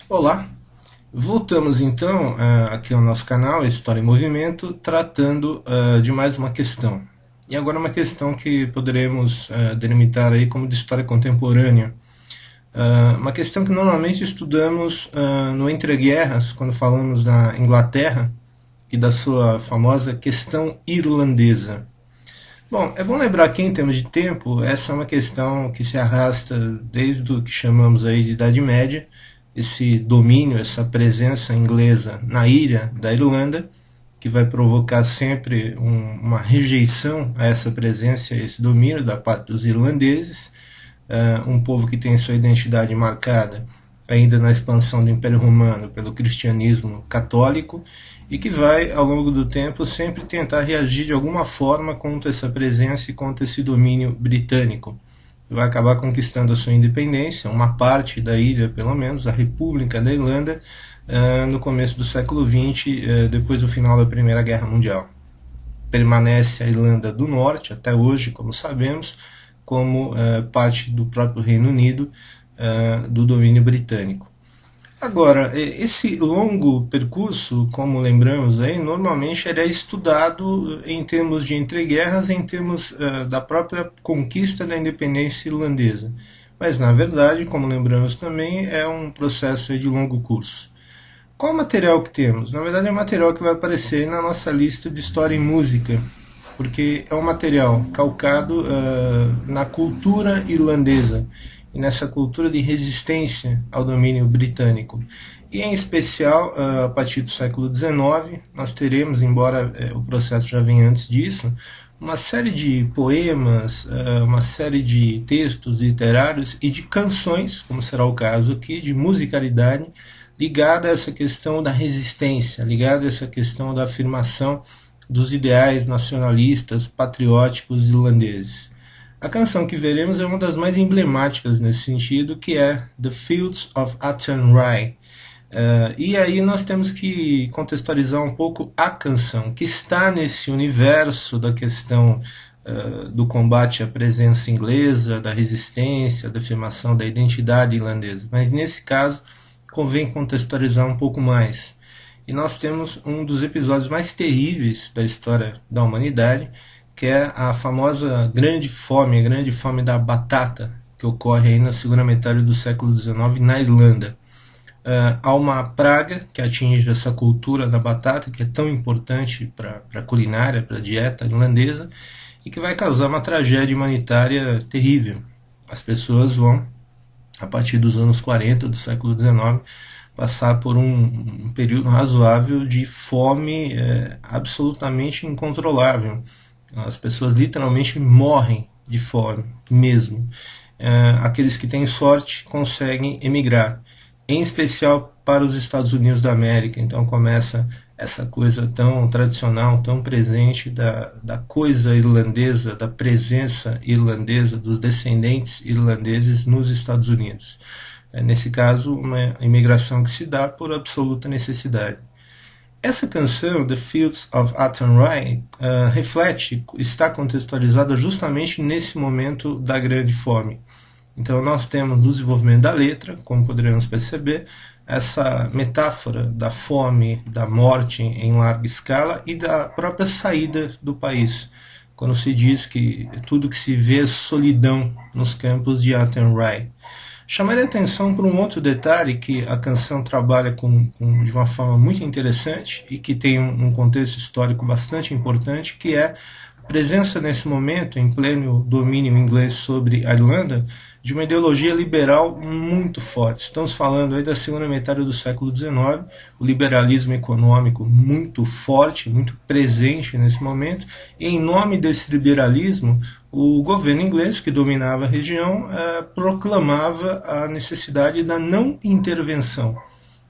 Olá, voltamos então aqui ao nosso canal História em Movimento, tratando de mais uma questão. E agora uma questão que poderemos delimitar aí como de história contemporânea. Uma questão que normalmente estudamos no Entre Guerras, quando falamos da Inglaterra e da sua famosa questão irlandesa. Bom, é bom lembrar que em termos de tempo, essa é uma questão que se arrasta desde o que chamamos aí de Idade Média, esse domínio, essa presença inglesa na ilha da Irlanda, que vai provocar sempre uma rejeição a essa presença, a esse domínio da parte dos irlandeses, um povo que tem sua identidade marcada ainda na expansão do Império Romano pelo cristianismo católico e que vai, ao longo do tempo, sempre tentar reagir de alguma forma contra essa presença e contra esse domínio britânico. Vai acabar conquistando a sua independência, uma parte da ilha, pelo menos, a República da Irlanda, no começo do século XX, depois do final da Primeira Guerra Mundial. Permanece a Irlanda do Norte, até hoje, como sabemos, como parte do próprio Reino Unido, do domínio britânico. Agora, esse longo percurso, como lembramos, aí, normalmente ele é estudado em termos de entreguerras, em termos da própria conquista da independência irlandesa. Mas, na verdade, como lembramos também, é um processo de longo curso. Qual o material que temos? Na verdade, é um material que vai aparecer na nossa lista de História em Música, porque é um material calcado na cultura irlandesa, e nessa cultura de resistência ao domínio britânico. E em especial, a partir do século XIX, nós teremos, embora o processo já venha antes disso, uma série de poemas, uma série de textos literários e de canções, como será o caso aqui, de musicalidade, ligada a essa questão da resistência, ligada a essa questão da afirmação dos ideais nacionalistas, patrióticos irlandeses. A canção que veremos é uma das mais emblemáticas nesse sentido, que é The Fields of Athenry. E aí nós temos que contextualizar um pouco a canção, que está nesse universo da questão do combate à presença inglesa, da resistência, da afirmação da identidade irlandesa. Mas nesse caso, convém contextualizar um pouco mais. E nós temos um dos episódios mais terríveis da história da humanidade, que é a famosa grande fome, a grande fome da batata, que ocorre aí na segunda metade do século XIX na Irlanda. Há uma praga que atinge essa cultura da batata, que é tão importante para a culinária, para a dieta irlandesa, e que vai causar uma tragédia humanitária terrível. As pessoas vão, a partir dos anos 40 do século XIX, passar por um período razoável de fome absolutamente incontrolável. As pessoas literalmente morrem de fome mesmo. Aqueles que têm sorte conseguem emigrar, em especial para os Estados Unidos da América. Então começa essa coisa tão tradicional, tão presente da coisa irlandesa, da presença irlandesa, dos descendentes irlandeses nos Estados Unidos. Nesse caso, uma imigração que se dá por absoluta necessidade. Essa canção, The Fields of Athenry, está contextualizada justamente nesse momento da grande fome. Então nós temos no desenvolvimento da letra, como poderemos perceber, essa metáfora da fome, da morte em larga escala e da própria saída do país, quando se diz que tudo que se vê é solidão nos campos de Athenry. Chamaria a atenção para um outro detalhe que a canção trabalha de uma forma muito interessante e que tem um contexto histórico bastante importante, que é a presença nesse momento, em pleno domínio inglês sobre a Irlanda, de uma ideologia liberal muito forte. Estamos falando aí da segunda metade do século XIX, o liberalismo econômico muito forte, muito presente nesse momento, e em nome desse liberalismo, o governo inglês, que dominava a região, proclamava a necessidade da não intervenção.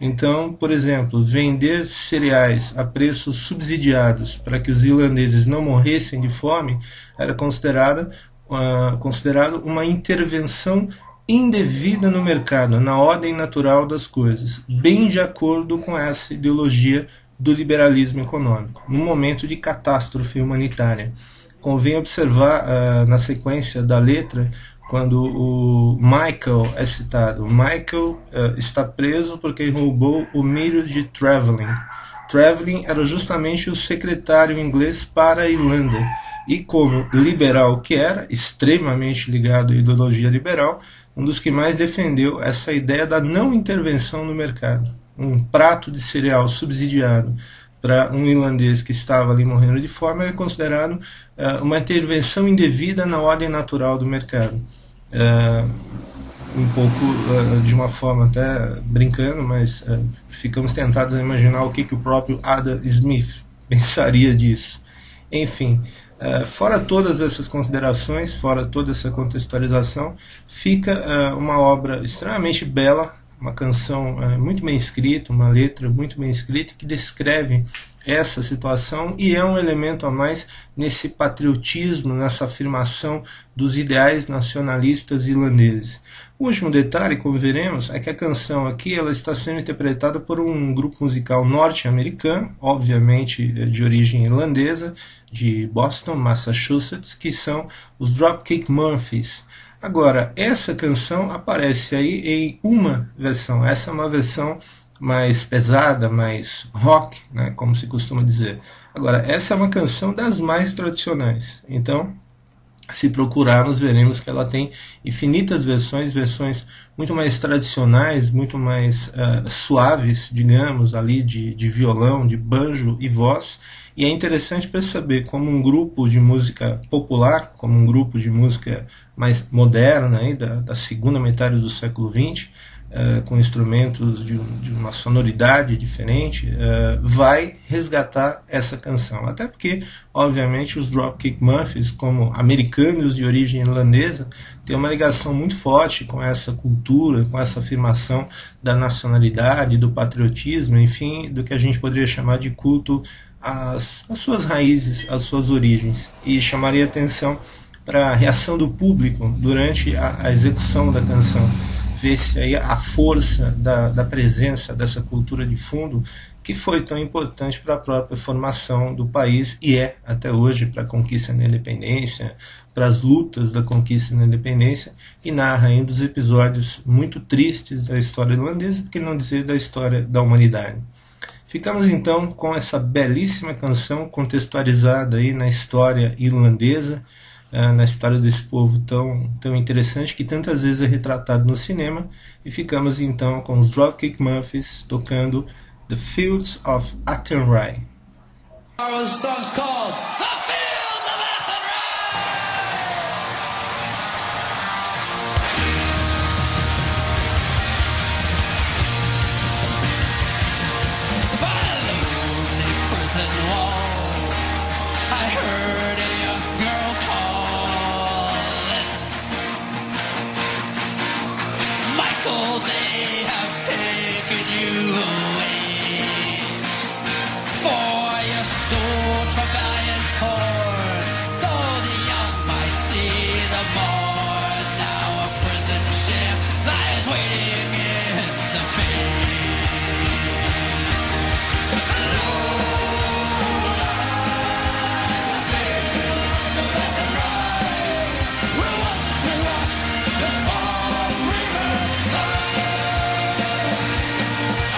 Então, por exemplo, vender cereais a preços subsidiados para que os irlandeses não morressem de fome era considerado uma intervenção indevida no mercado, na ordem natural das coisas, bem de acordo com essa ideologia do liberalismo econômico, num momento de catástrofe humanitária. Convém observar na sequência da letra quando o Michael é citado. O Michael está preso porque roubou o milho de Travelling. Travelling era justamente o secretário inglês para a Irlanda. E como liberal que era, extremamente ligado à ideologia liberal, um dos que mais defendeu essa ideia da não intervenção no mercado. Um prato de cereal subsidiado para um irlandês que estava ali morrendo de fome era considerado uma intervenção indevida na ordem natural do mercado. Um pouco de uma forma até brincando, mas ficamos tentados a imaginar o que o próprio Adam Smith pensaria disso. Enfim, fora todas essas considerações, fora toda essa contextualização, fica uma obra extremamente bela, uma canção muito bem escrita, uma letra muito bem escrita, que descreve essa situação e é um elemento a mais nesse patriotismo, nessa afirmação dos ideais nacionalistas irlandeses. O último detalhe, como veremos, é que a canção aqui ela está sendo interpretada por um grupo musical norte-americano, obviamente de origem irlandesa, de Boston, Massachusetts, que são os Dropkick Murphys. Agora, essa canção aparece aí em uma versão. Essa é uma versão mais pesada, mais rock, né, como se costuma dizer. Agora, essa é uma canção das mais tradicionais. Então, se procurarmos, veremos que ela tem infinitas versões muito mais tradicionais, muito mais suaves, digamos, ali de violão, de banjo e voz. E é interessante perceber como um grupo de música popular, como um grupo de música mais moderna, aí, da segunda metade do século XX, com instrumentos de uma sonoridade diferente, vai resgatar essa canção. Até porque, obviamente, os Dropkick Murphys, como americanos de origem irlandesa, têm uma ligação muito forte com essa cultura, com essa afirmação da nacionalidade, do patriotismo, enfim, do que a gente poderia chamar de culto às suas raízes, às suas origens. E chamaria atenção para a reação do público durante a execução da canção. Vê-se aí a força da presença dessa cultura de fundo que foi tão importante para a própria formação do país e é até hoje para a conquista da independência, para as lutas da conquista da independência, e narra ainda os episódios muito tristes da história irlandesa, por que não dizer da história da humanidade. Ficamos então com essa belíssima canção contextualizada aí na história irlandesa, na história desse povo tão interessante que tantas vezes é retratado no cinema, e ficamos então com os Dropkick Murphys tocando The Fields of Athenry. Our song's called The Fields of Athenry! By the lonely prison wall, I heard a young girl calling. Michael, they have taken you away, for you stole Trevelyan's corn, so the young might see the morn. Now a prison ship lies waiting in the bay. Where once we watched the small rivers flow,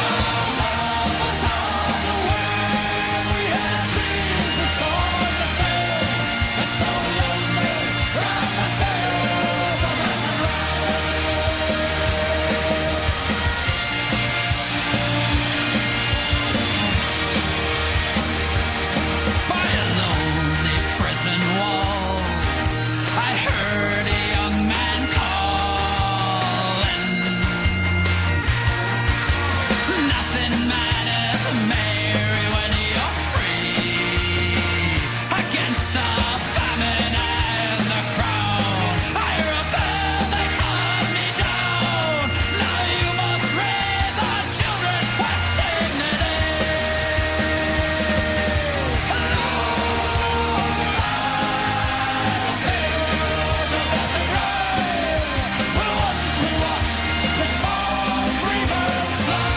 our love was on the way. We had dreams and swords to sail, and so lonely round the fields of Athenry. By a lonely prison wall, I heard a young man calling. Nothing matters, Mary, when you're free. Against the famine and the crown, I rebel, they cut me down. Now you must raise our children with dignity. Where once we watched the small rivers flow,